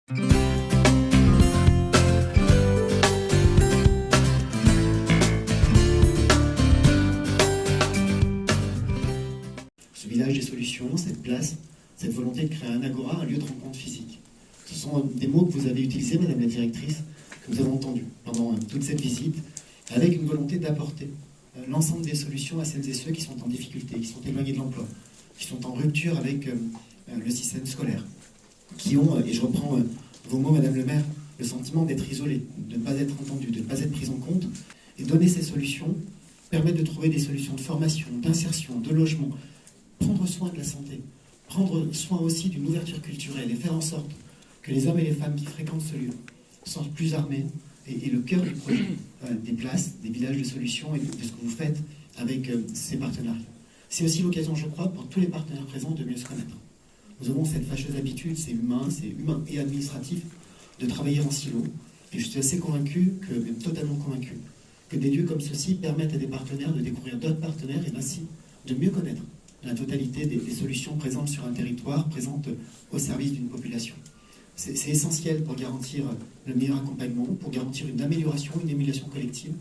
Ce village des solutions, cette place, cette volonté de créer un agora, un lieu de rencontre physique. Ce sont des mots que vous avez utilisés, Madame la Directrice, que nous avons entendus pendant toute cette visite, avec une volonté d'apporter l'ensemble des solutions à celles et ceux qui sont en difficulté, qui sont éloignés de l'emploi, qui sont en rupture avec le système scolaire, qui ont, et je reprends vos mots, Madame le maire, le sentiment d'être isolés, de ne pas être entendus, de ne pas être pris en compte, et donner ces solutions permet de trouver des solutions de formation, d'insertion, de logement, prendre soin de la santé, prendre soin aussi d'une ouverture culturelle et faire en sorte que les hommes et les femmes qui fréquentent ce lieu sortent plus armés. Et le cœur du projet des places, des villages de solutions et de ce que vous faites avec ces partenariats. C'est aussi l'occasion, je crois, pour tous les partenaires présents de mieux se connaître. Nous avons cette fâcheuse habitude, c'est humain et administratif, de travailler en silo. Et je suis assez convaincu, même totalement convaincu, que des lieux comme ceux-ci permettent à des partenaires de découvrir d'autres partenaires et ainsi de mieux connaître la totalité des solutions présentes sur un territoire, présentes au service d'une population. C'est essentiel pour garantir le meilleur accompagnement, pour garantir une amélioration, une émulation collective.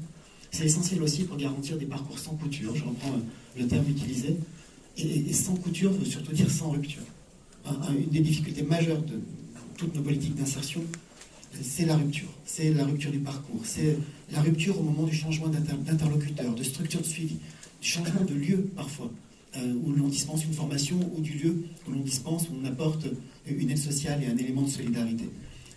C'est essentiel aussi pour garantir des parcours sans couture, je reprends le terme utilisé. Et sans couture veut surtout dire sans rupture. Une des difficultés majeures de toutes nos politiques d'insertion, c'est la rupture. C'est la rupture du parcours. C'est la rupture au moment du changement d'interlocuteur, de structure de suivi, du changement de lieu parfois, où l'on dispense une formation, ou du lieu où l'on dispense, où on apporte une aide sociale et un élément de solidarité.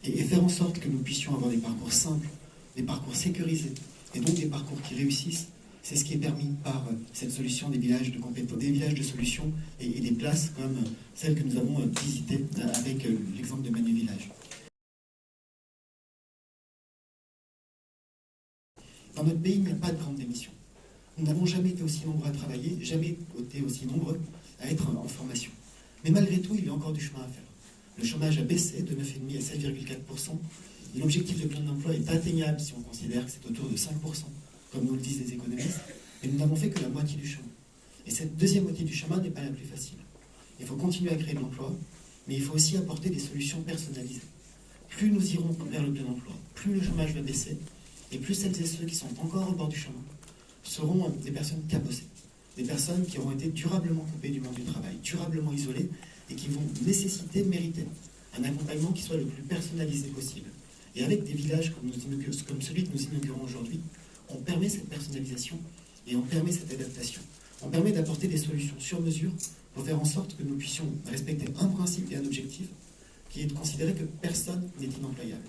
Et faire en sorte que nous puissions avoir des parcours simples, des parcours sécurisés, et donc des parcours qui réussissent, c'est ce qui est permis par cette solution des villages de compétences, des villages de solutions et des places comme celles que nous avons visitées avec l'exemple de Manu Village. Dans notre pays, il n'y a pas de grande démission. Nous n'avons jamais été aussi nombreux à travailler, jamais été aussi nombreux à être en formation. Mais malgré tout, il y a encore du chemin à faire. Le chômage a baissé de 9,5 à 7,4%. Et l'objectif de plein emploi est atteignable si on considère que c'est autour de 5%, comme nous le disent les économistes. Et nous n'avons fait que la moitié du chemin. Et cette deuxième moitié du chemin n'est pas la plus facile. Il faut continuer à créer de l'emploi, mais il faut aussi apporter des solutions personnalisées. Plus nous irons vers le plein emploi, plus le chômage va baisser, et plus celles et ceux qui sont encore au bord du chemin seront des personnes cabossées, des personnes qui auront été durablement coupées du monde du travail, durablement isolées, et qui vont mériter un accompagnement qui soit le plus personnalisé possible. Et avec des villages comme celui que nous inaugurons aujourd'hui, on permet cette personnalisation et on permet cette adaptation. On permet d'apporter des solutions sur mesure pour faire en sorte que nous puissions respecter un principe et un objectif qui est de considérer que personne n'est inemployable.